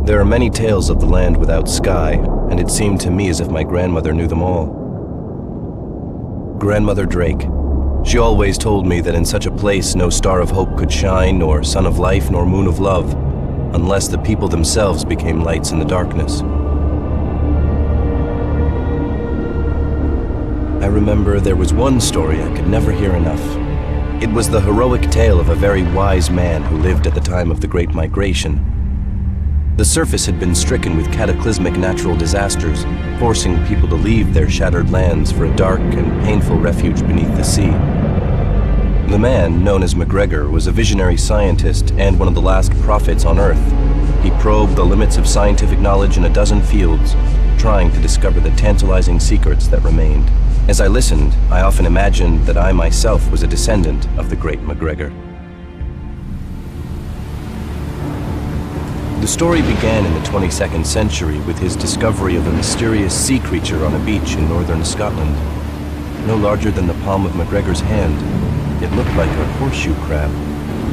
There are many tales of the land without sky, and it seemed to me as if my grandmother knew them all. Grandmother Drake. She always told me that in such a place no star of hope could shine, nor sun of life, nor moon of love, unless the people themselves became lights in the darkness. I remember there was one story I could never hear enough. It was the heroic tale of a very wise man who lived at the time of the Great Migration. The surface had been stricken with cataclysmic natural disasters, forcing people to leave their shattered lands for a dark and painful refuge beneath the sea. The man, known as MacGregor, was a visionary scientist and one of the last prophets on Earth. He probed the limits of scientific knowledge in a dozen fields, trying to discover the tantalizing secrets that remained. As I listened, I often imagined that I myself was a descendant of the great MacGregor. The story began in the 22nd century with his discovery of a mysterious sea creature on a beach in northern Scotland. No larger than the palm of MacGregor's hand, it looked like a horseshoe crab.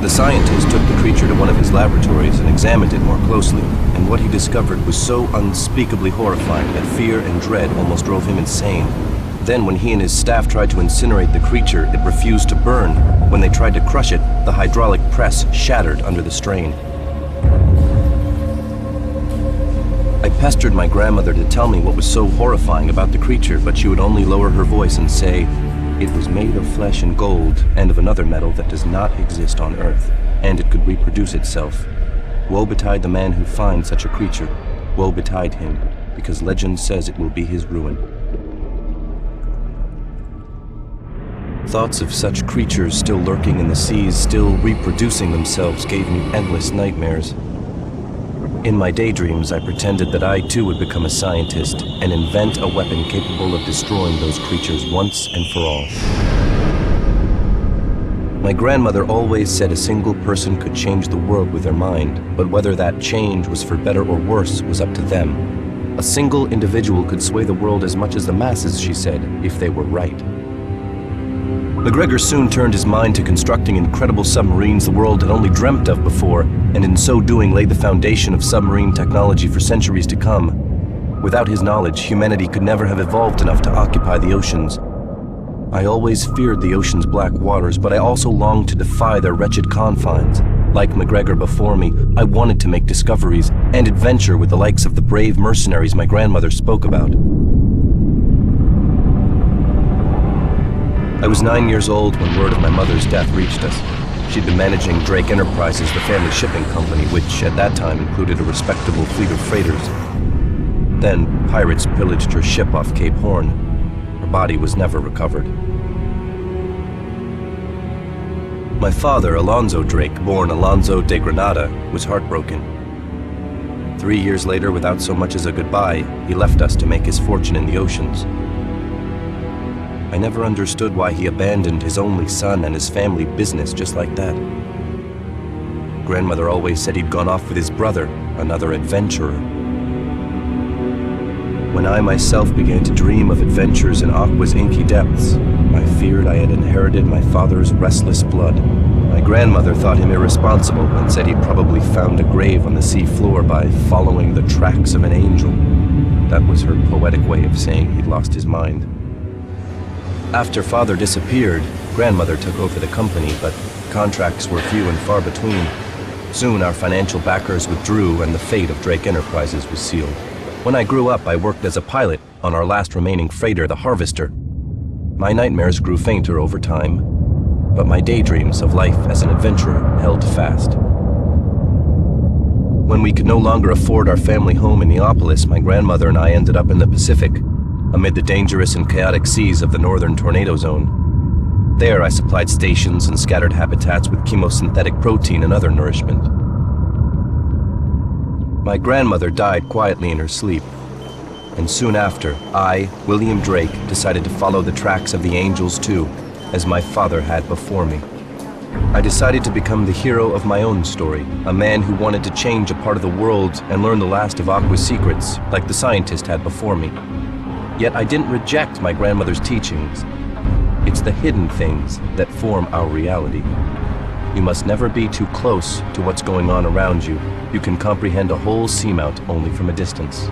The scientist took the creature to one of his laboratories and examined it more closely, and what he discovered was so unspeakably horrifying that fear and dread almost drove him insane. Then, when he and his staff tried to incinerate the creature, it refused to burn. When they tried to crush it, the hydraulic press shattered under the strain. I pestered my grandmother to tell me what was so horrifying about the creature, but she would only lower her voice and say, "It was made of flesh and gold, and of another metal that does not exist on Earth, and it could reproduce itself. Woe betide the man who finds such a creature. Woe betide him, because legend says it will be his ruin." Thoughts of such creatures still lurking in the seas, still reproducing themselves, gave me endless nightmares. In my daydreams, I pretended that I too would become a scientist and invent a weapon capable of destroying those creatures once and for all. My grandmother always said a single person could change the world with their mind, but whether that change was for better or worse was up to them. A single individual could sway the world as much as the masses, she said, if they were right. MacGregor soon turned his mind to constructing incredible submarines the world had only dreamt of before, and in so doing laid the foundation of submarine technology for centuries to come. Without his knowledge, humanity could never have evolved enough to occupy the oceans. I always feared the ocean's black waters, but I also longed to defy their wretched confines. Like MacGregor before me, I wanted to make discoveries and adventure with the likes of the brave mercenaries my grandmother spoke about. I was 9 years old when word of my mother's death reached us. She'd been managing Drake Enterprises, the family shipping company, which at that time included a respectable fleet of freighters. Then, pirates pillaged her ship off Cape Horn. Her body was never recovered. My father, Alonzo Drake, born Alonzo de Granada, was heartbroken. 3 years later, without so much as a goodbye, he left us to make his fortune in the oceans. I never understood why he abandoned his only son and his family business just like that. Grandmother always said he'd gone off with his brother, another adventurer. When I myself began to dream of adventures in Aqua's inky depths, I feared I had inherited my father's restless blood. My grandmother thought him irresponsible and said he'd probably found a grave on the sea floor by following the tracks of an angel. That was her poetic way of saying he'd lost his mind. After father disappeared, grandmother took over the company, but contracts were few and far between. Soon our financial backers withdrew and the fate of Drake Enterprises was sealed. When I grew up, I worked as a pilot on our last remaining freighter, the Harvester. My nightmares grew fainter over time, but my daydreams of life as an adventurer held fast. When we could no longer afford our family home in Neapolis, my grandmother and I ended up in the Pacific, amid the dangerous and chaotic seas of the northern tornado zone. There I supplied stations and scattered habitats with chemosynthetic protein and other nourishment. My grandmother died quietly in her sleep, and soon after, I, William Drake, decided to follow the tracks of the angels too, as my father had before me. I decided to become the hero of my own story, a man who wanted to change a part of the world and learn the last of Aqua's secrets, like the scientist had before me. Yet I didn't reject my grandmother's teachings. It's the hidden things that form our reality. You must never be too close to what's going on around you. You can comprehend a whole seamount only from a distance.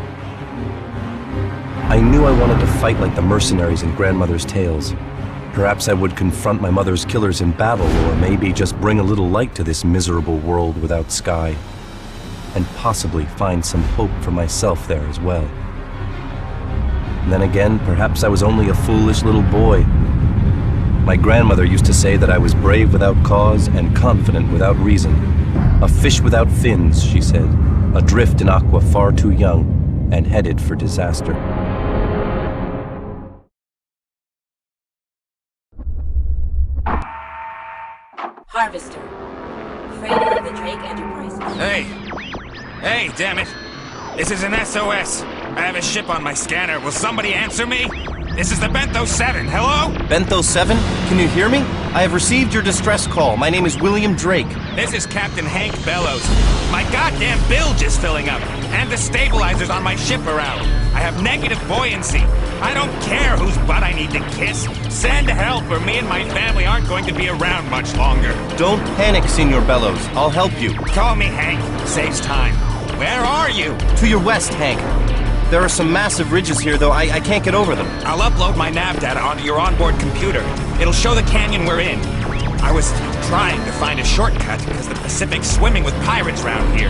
I knew I wanted to fight like the mercenaries in Grandmother's tales. Perhaps I would confront my mother's killers in battle, or maybe just bring a little light to this miserable world without sky, and possibly find some hope for myself there as well. Then again, perhaps I was only a foolish little boy. My grandmother used to say that I was brave without cause and confident without reason. A fish without fins, she said, adrift in aqua far too young and headed for disaster. Harvester. Freighter of the Drake Enterprise. Hey, damn it! This is an SOS. I have a ship on my scanner. Will somebody answer me? This is the Bentho 7. Hello? Bentho 7? Can you hear me? I have received your distress call. My name is William Drake. This is Captain Hank Bellows. My goddamn bilge is filling up, and the stabilizers on my ship are out. I have negative buoyancy. I don't care whose butt I need to kiss. Send help, or me and my family aren't going to be around much longer. Don't panic, Senor Bellows. I'll help you. Call me Hank. Saves time. Where are you? To your west, Hank. There are some massive ridges here, though I can't get over them. I'll upload my nav data onto your onboard computer. It'll show the canyon we're in. I was trying to find a shortcut because the Pacific's swimming with pirates round here.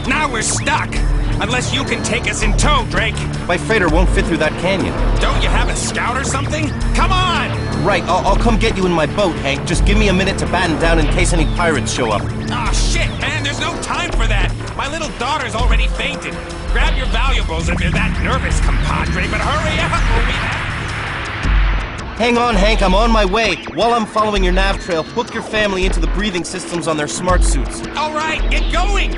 Now we're stuck! Unless you can take us in tow, Drake! My freighter won't fit through that canyon. Don't you have a scout or something? Come on! Right, I'll come get you in my boat, Hank. Just give me a minute to batten down in case any pirates show up. Aw, shit, man, there's no time for that! My little daughter's already fainted. Grab your valuables if you're that nervous, compadre, but hurry up or we have... Hang on, Hank, I'm on my way. While I'm following your nav trail, hook your family into the breathing systems on their smart suits. All right, get going!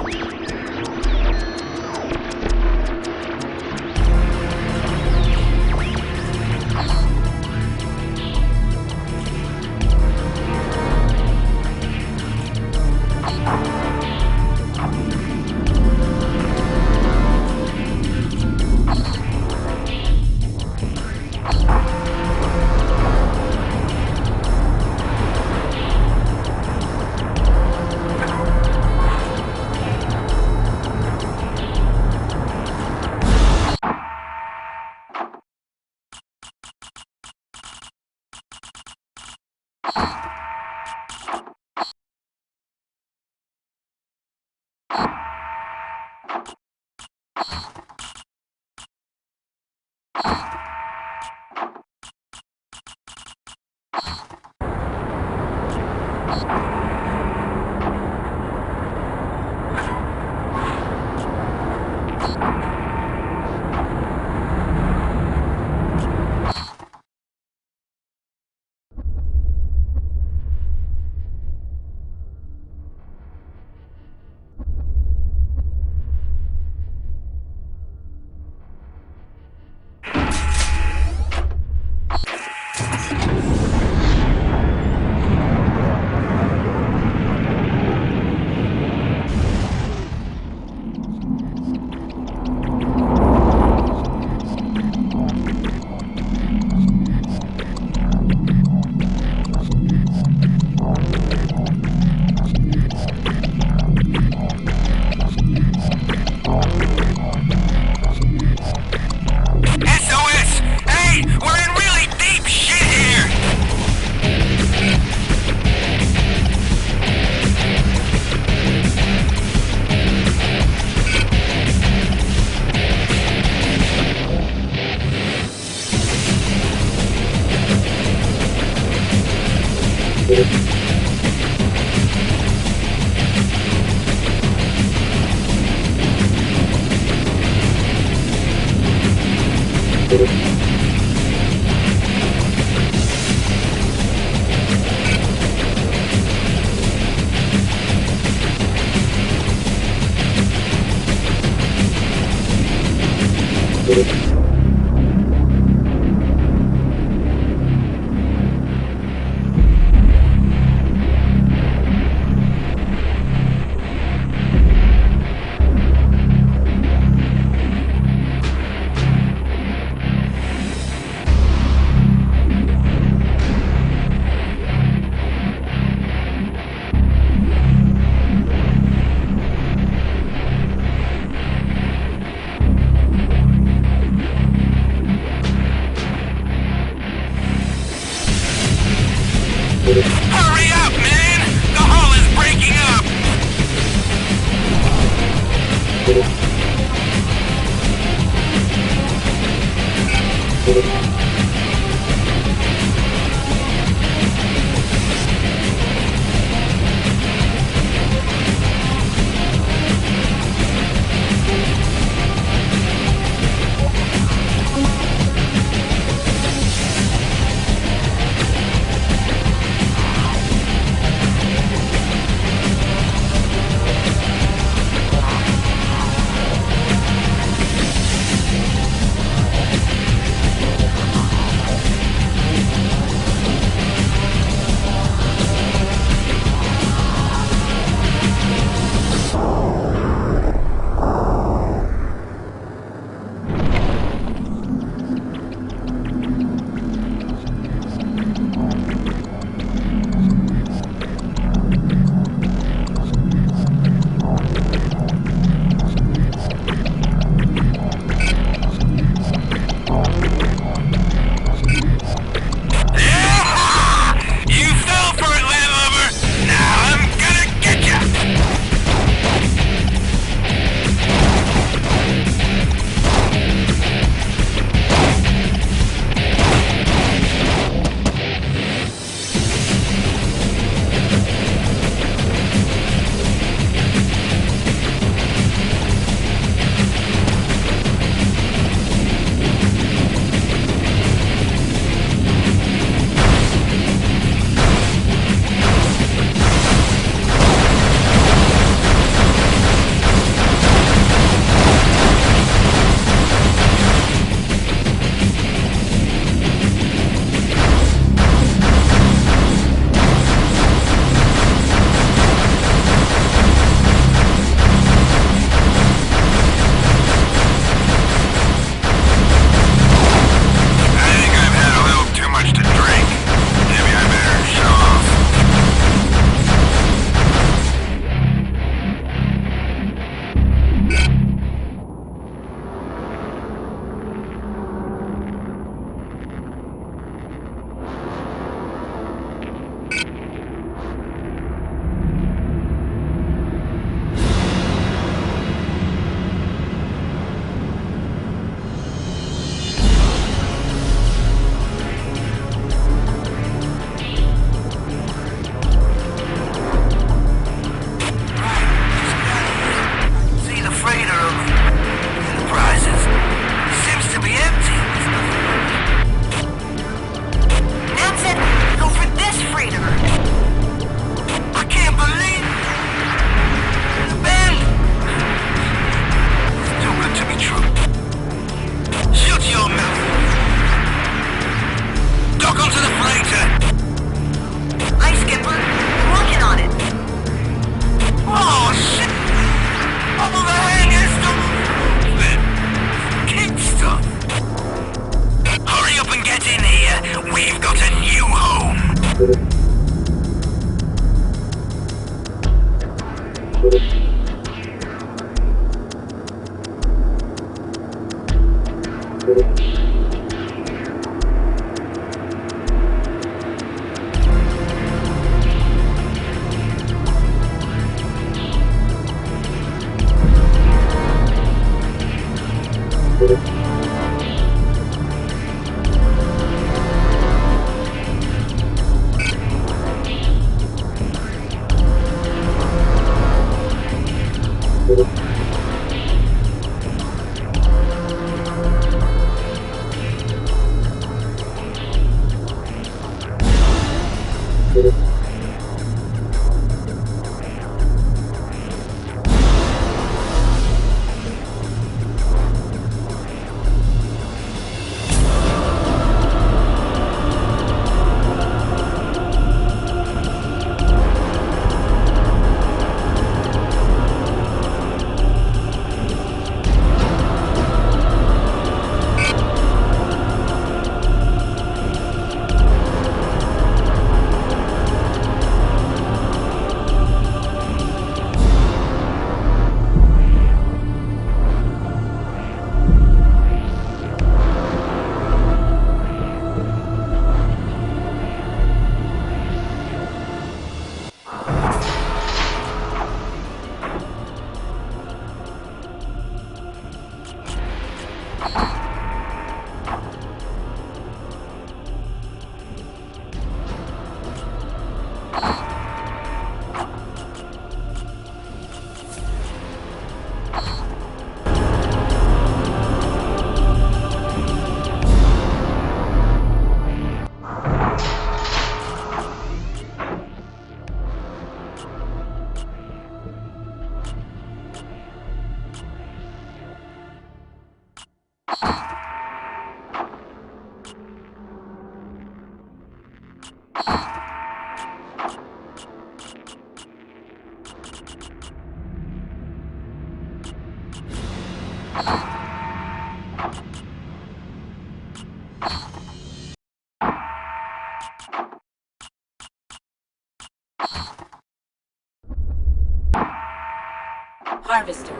Harvester,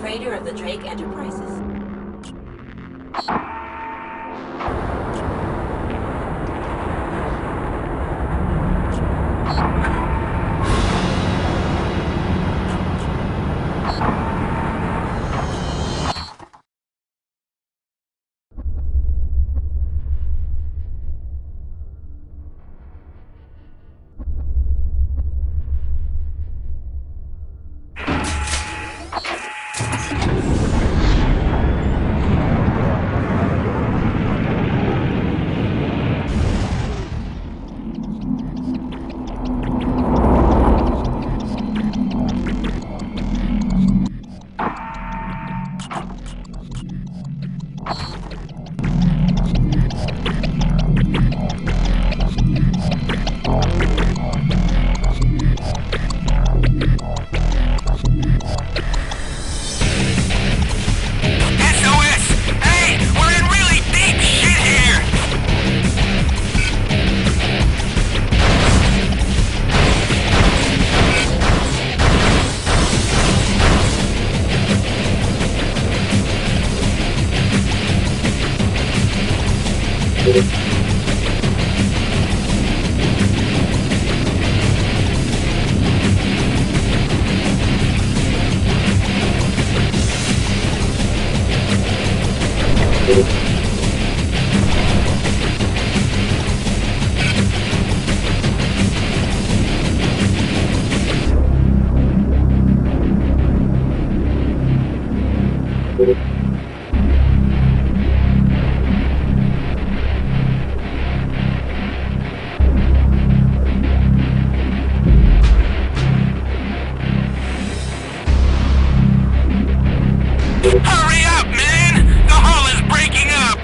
freighter of the Drake Enterprises. Hurry up, man! The hull is breaking up!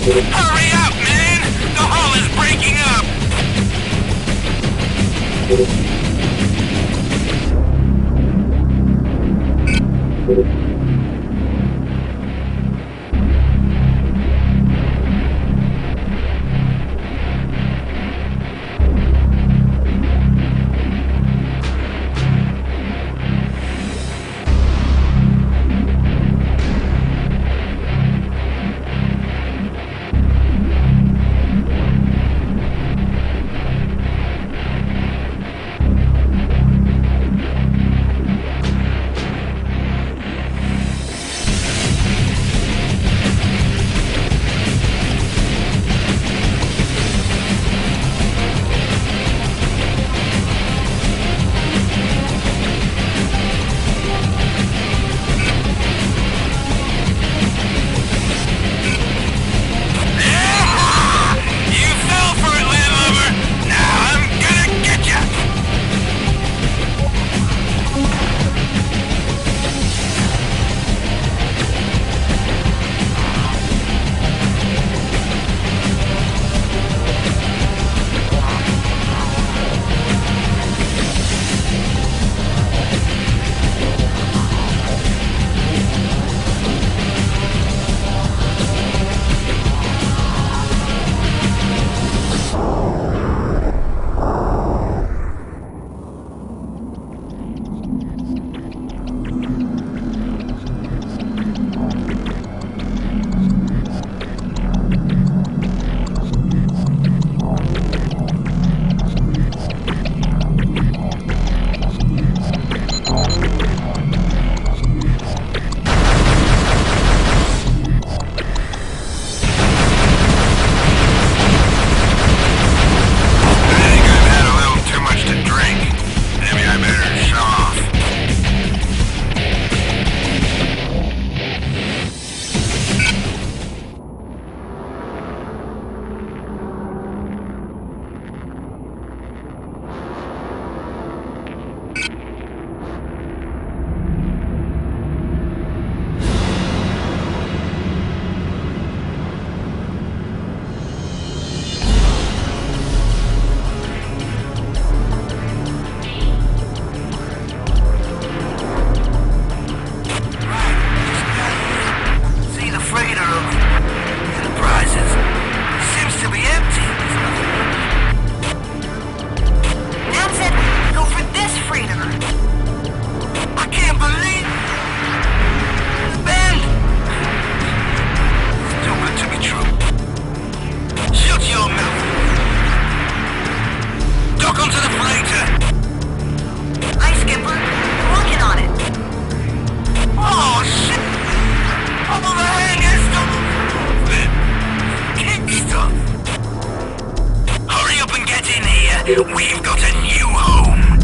Hurry up! We've got a new home.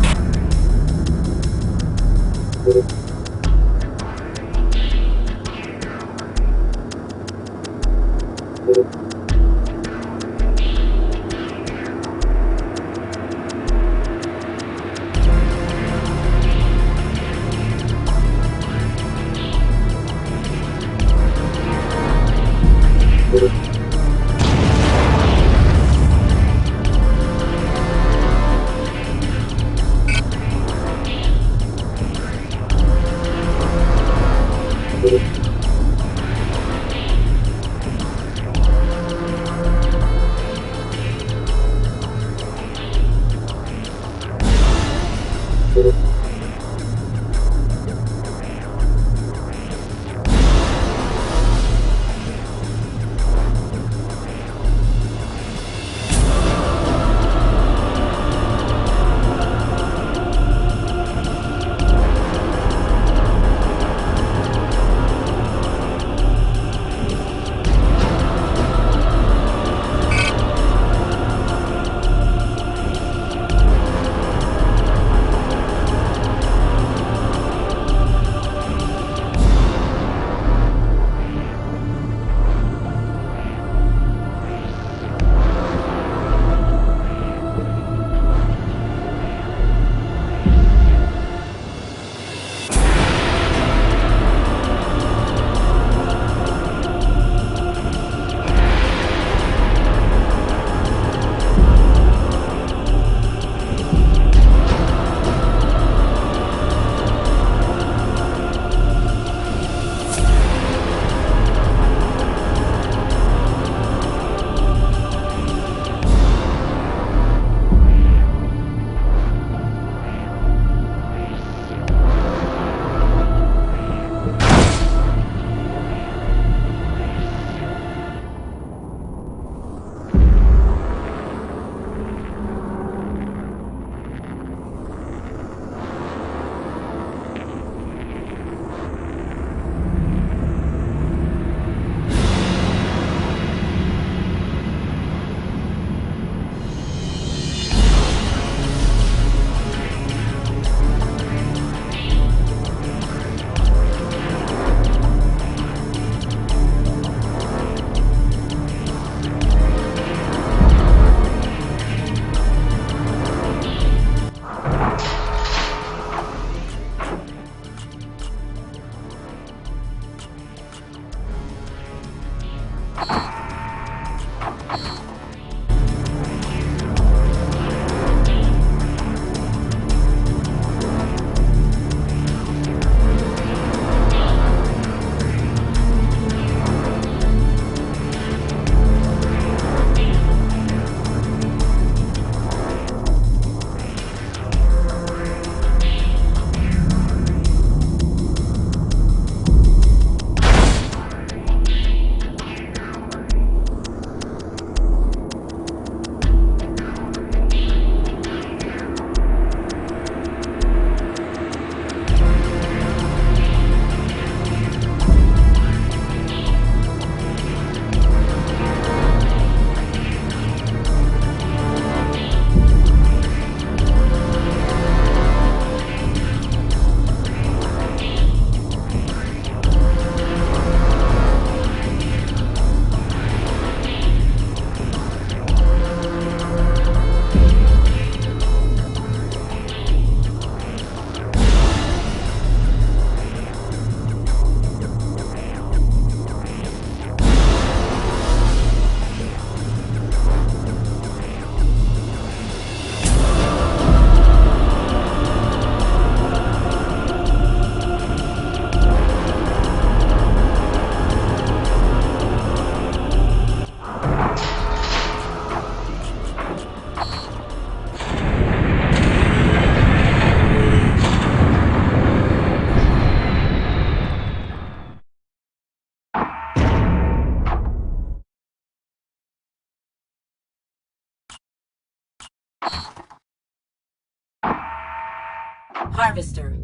Harvester,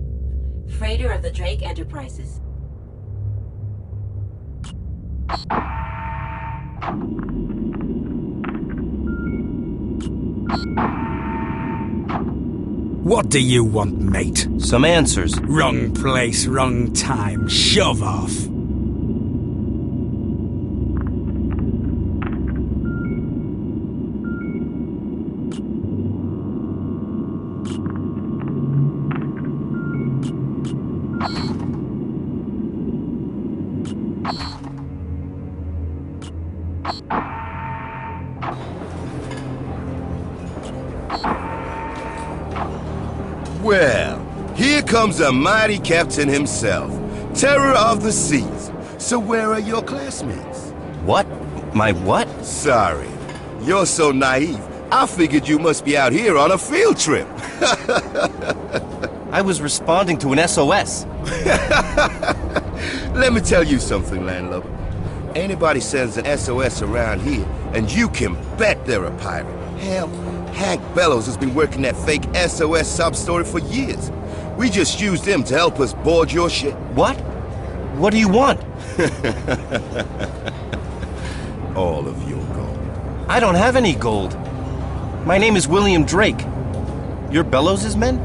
freighter of the Drake Enterprises. What do you want, mate? Some answers. Wrong place, wrong time. Shove off. Well, here comes the mighty captain himself, terror of the seas. So where are your classmates? What? My what? Sorry, you're so naive. I figured you must be out here on a field trip. I was responding to an SOS. Let me tell you something, landlubber. Anybody sends an SOS around here, and you can bet they're a pirate. Hell, Hank Bellows has been working that fake SOS sub-story for years. We just used him to help us board your ship. What? What do you want? All of your gold. I don't have any gold. My name is William Drake. You're Bellows' men?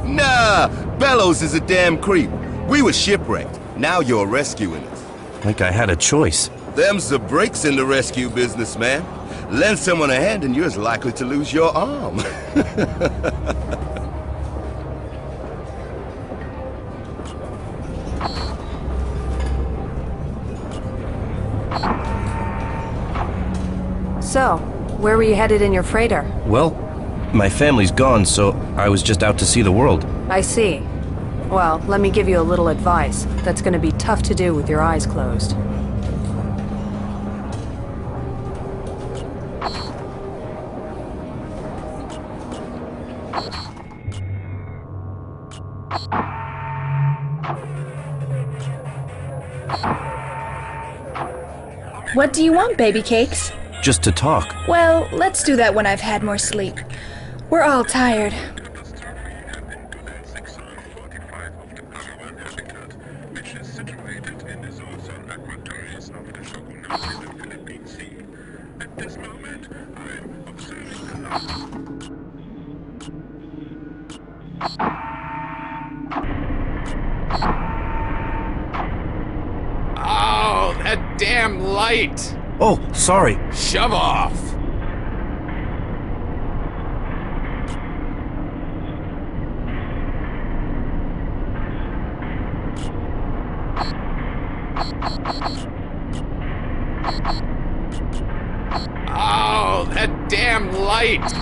Nah, Bellows is a damn creep. We were shipwrecked. Now you're rescuing us. Like I had a choice. Them's the breaks in the rescue business, man. Lend someone a hand and you're as likely to lose your arm. So, where were you headed in your freighter? Well, my family's gone, so I was just out to see the world. I see. Well, let me give you a little advice. That's gonna be tough to do with your eyes closed. What do you want, baby cakes? Just to talk. Well, let's do that when I've had more sleep. We're all tired. Oh, that damn light! Oh, sorry. Shove off! Oh, that damn light!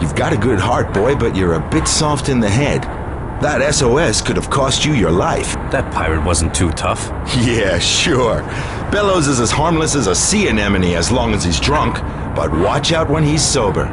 You've got a good heart, boy, but you're a bit soft in the head. That SOS could have cost you your life. That pirate wasn't too tough. Yeah, sure. Bellows is as harmless as a sea anemone as long as he's drunk, but watch out when he's sober.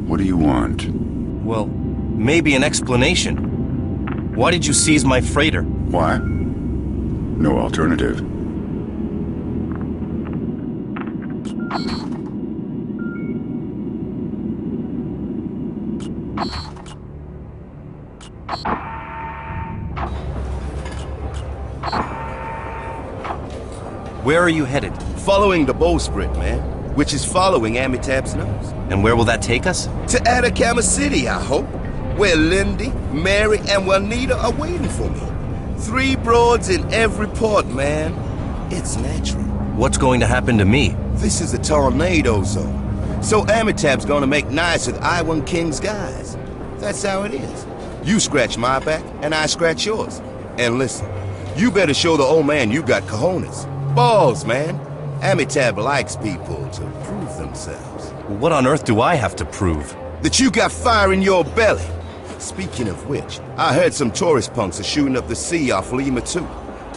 What do you want? Well, maybe an explanation. Why did you seize my freighter? Why? No alternative. Where are you headed? Following the bowsprit, man. Which is following Amitab's nose. And where will that take us? To Atacama City, I hope. Where Lindy, Mary, and Juanita are waiting for me. 3 broads in every port, man. It's natural. What's going to happen to me? This is a tornado zone. So Amitab's gonna make nice with Iwan King's guys. That's how it is. You scratch my back, and I scratch yours. And listen, you better show the old man you got cojones. Balls, man. Amitab likes people to prove themselves. What on earth do I have to prove? That you got fire in your belly. Speaking of which, I heard some tourist punks are shooting up the sea off Lima too.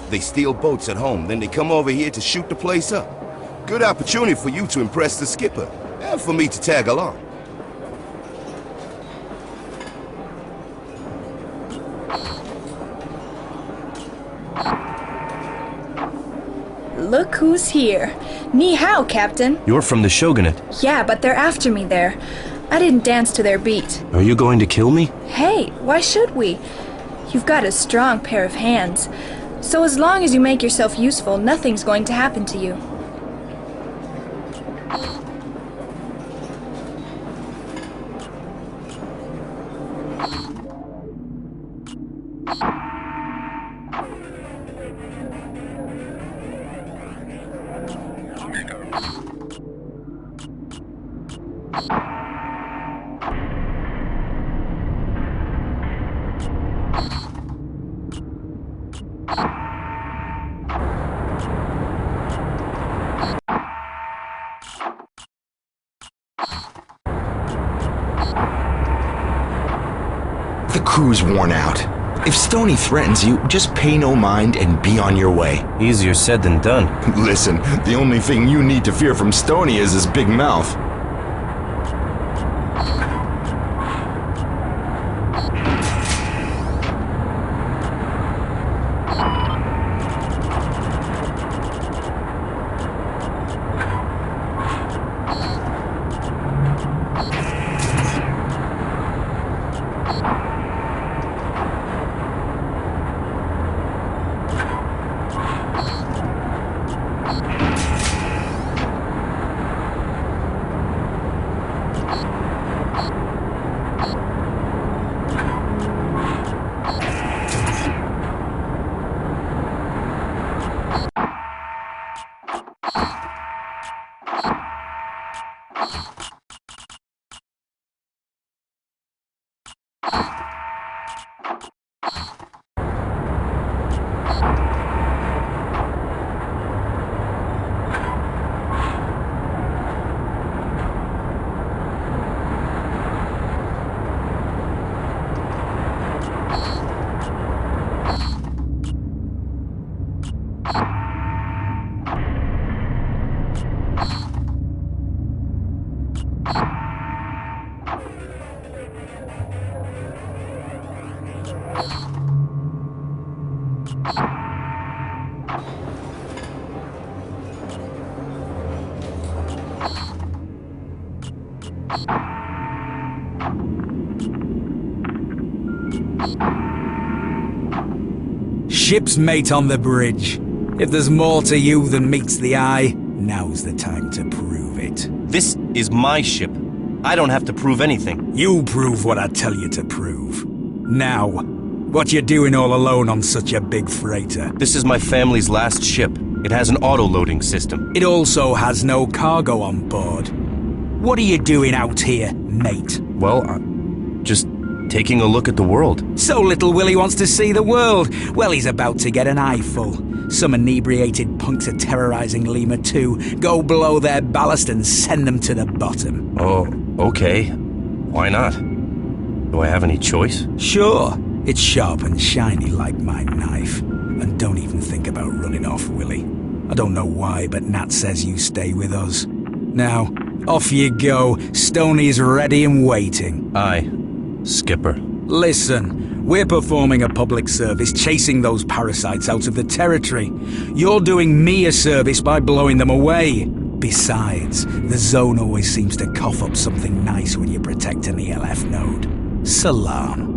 They steal boats at home, then they come over here to shoot the place up. Good opportunity for you to impress the skipper, and for me to tag along. Look who's here. Ni hao, Captain. You're from the Shogunate. Yeah, but they're after me there. I didn't dance to their beat. Are you going to kill me? Hey, why should we? You've got a strong pair of hands. So as long as you make yourself useful, nothing's going to happen to you. The crew's worn out. If Stoney threatens you, just pay no mind and be on your way. Easier said than done. Listen, the only thing you need to fear from Stoney is his big mouth. Ship's mate on the bridge. If there's more to you than meets the eye, now's the time to prove it. This is my ship. I don't have to prove anything. You prove what I tell you to prove. Now, what you doing all alone on such a big freighter? This is my family's last ship. It has an auto-loading system. It also has no cargo on board. What are you doing out here, mate? Well, just taking a look at the world. So little Willie wants to see the world. Well, he's about to get an eyeful. Some inebriated punks are terrorizing Lima too. Go blow their ballast and send them to the bottom. Oh, okay. Why not? Do I have any choice? Sure. It's sharp and shiny like my knife. And don't even think about running off, Willie. I don't know why, but Nat says you stay with us. Now, off you go. Stoney's ready and waiting. Aye, Skipper. Listen, we're performing a public service, chasing those parasites out of the territory. You're doing me a service by blowing them away. Besides, the zone always seems to cough up something nice when you protect an ELF node. Salam.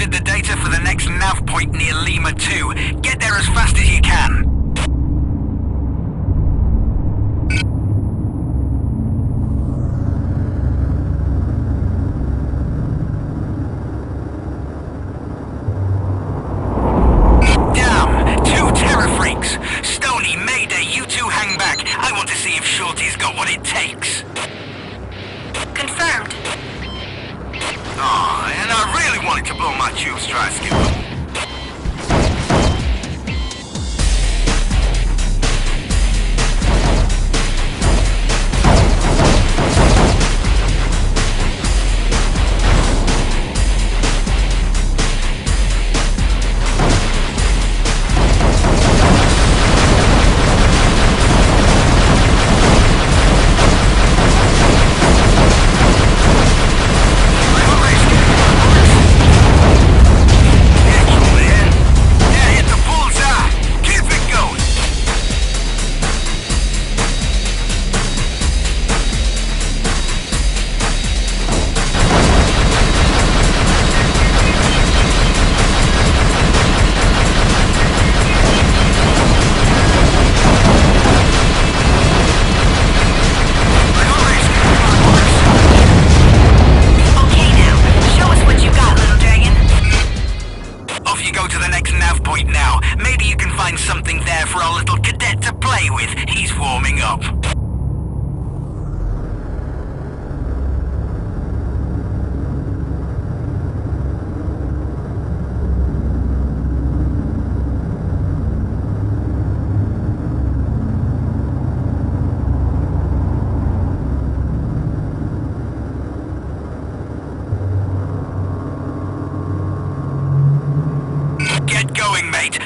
The data for the next nav point near Lima 2. Get there as fast as you can. Damn! 2 terror freaks! Stony, Mayday, you two hang back. I want to see if Shorty's got what it takes. Confirmed. Oh, and I really wanted to blow my tubes dry, Skipper.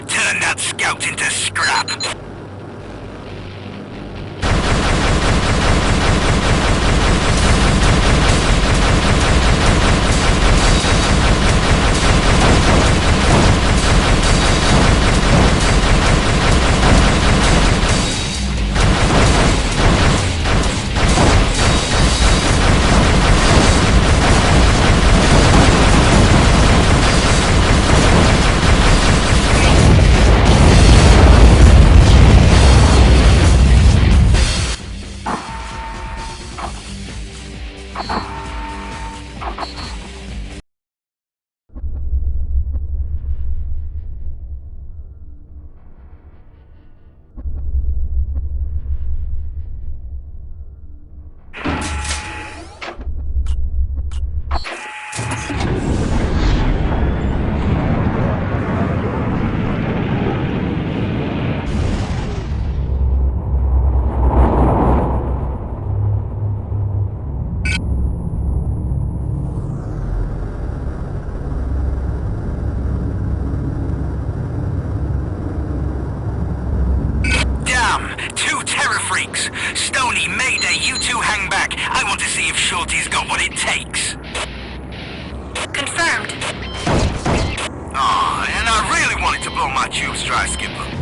Turn that scout into scrap! Stony, Mayday, you two hang back. I want to see if Shorty's got what it takes. Confirmed. Oh, and I really wanted to blow my tubes dry, Skipper.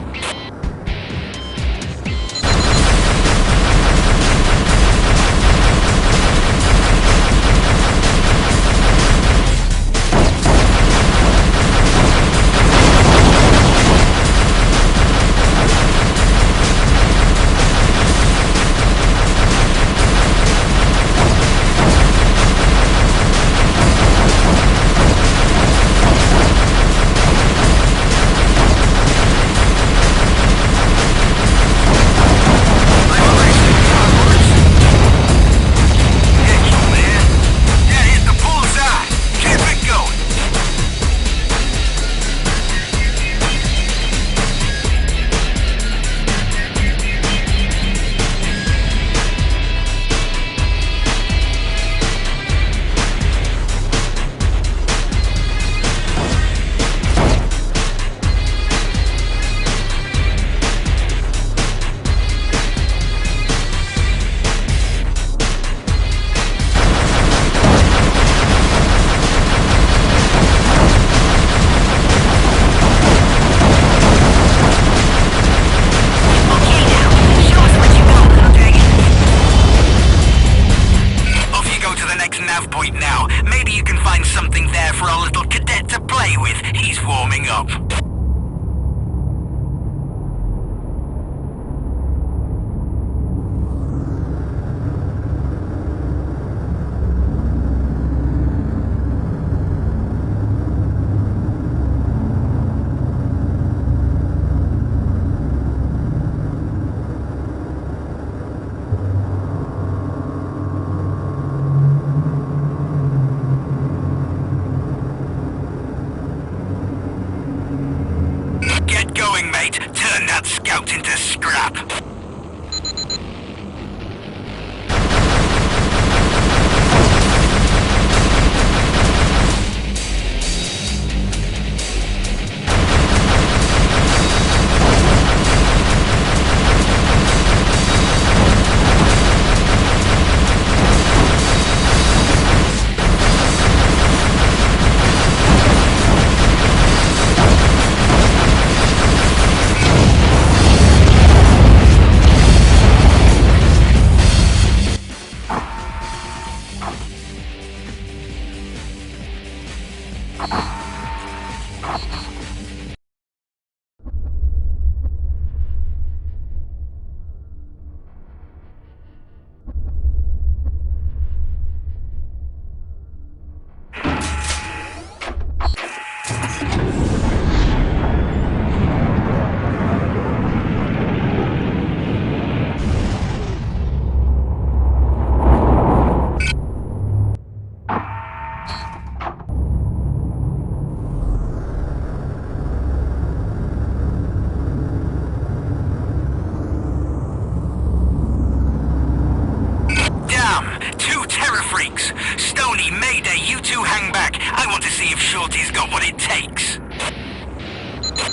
freaks. Stony, Mayday, you two hang back. I want to see if Shorty's got what it takes.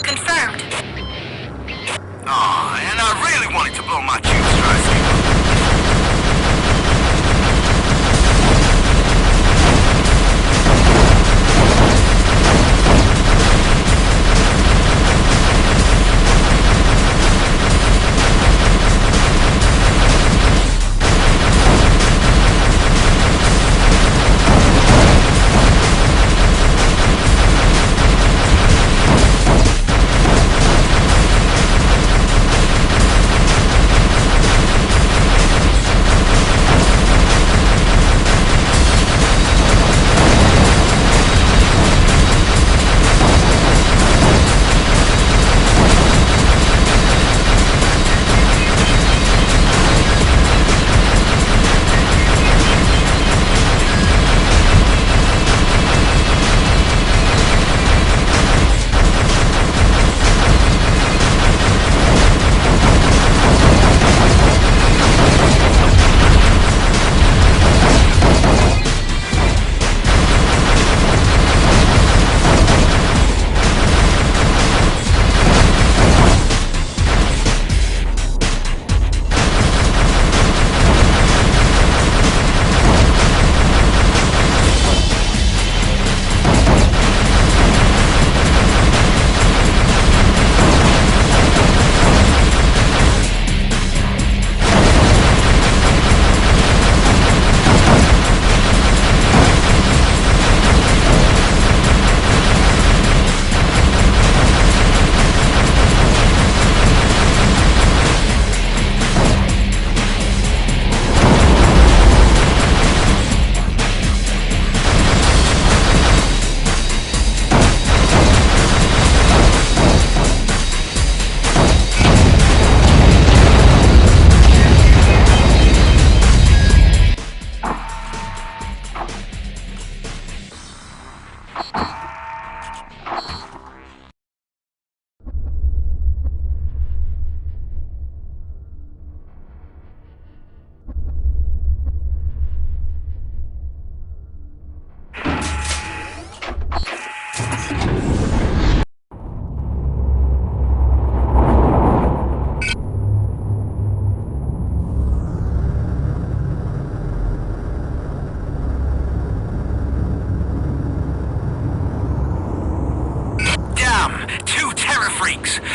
Confirmed. Aw, and I really wanted to blow my tube strikes.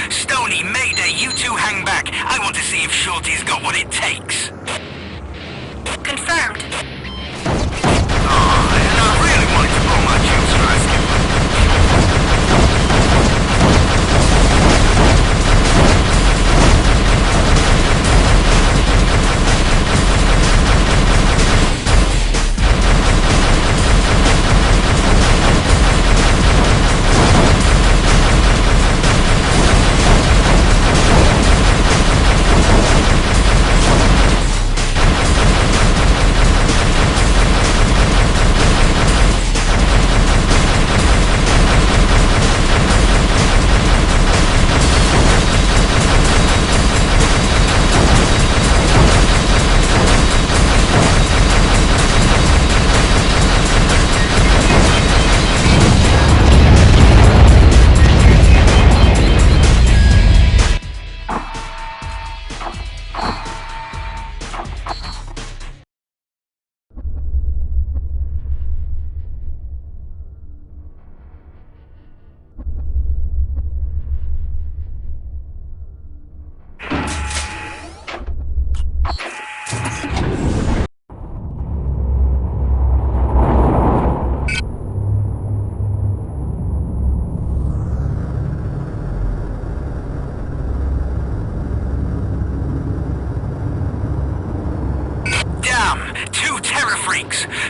Stony, Mayday, you two hang back. I want to see if Shorty's got what it takes. Confirmed. Oh, and I really wanted to blow my tube strike, Skipper.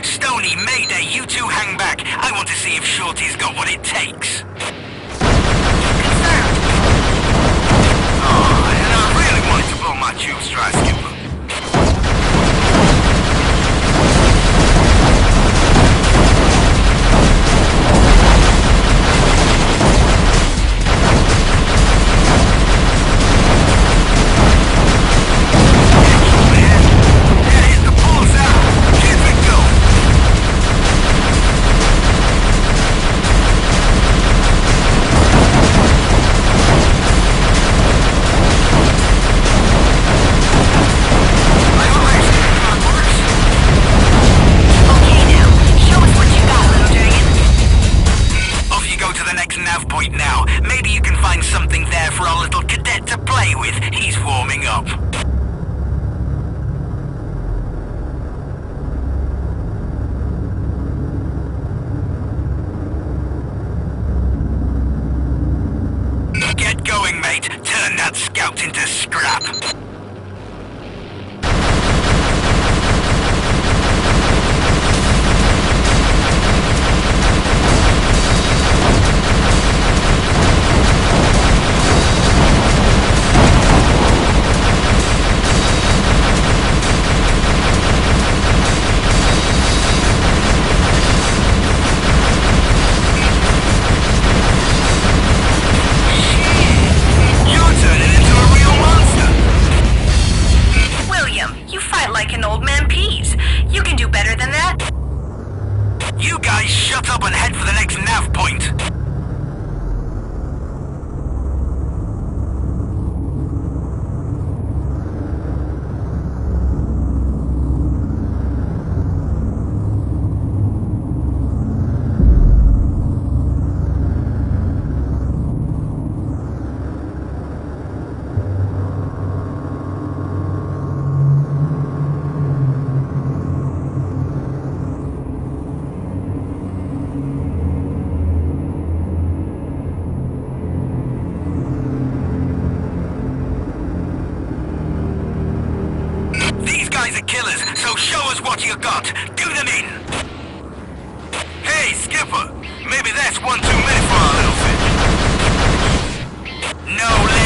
Stony, Mayday, you two hang back. I want to see if Shorty's got what it takes. Oh, and I really wanted to blow my tube strike, Skipper. Man, that is the bullseye. Keep it going. are killers, so show us what you got. Do them in. Hey, Skipper. Maybe that's one too many for our little fish. No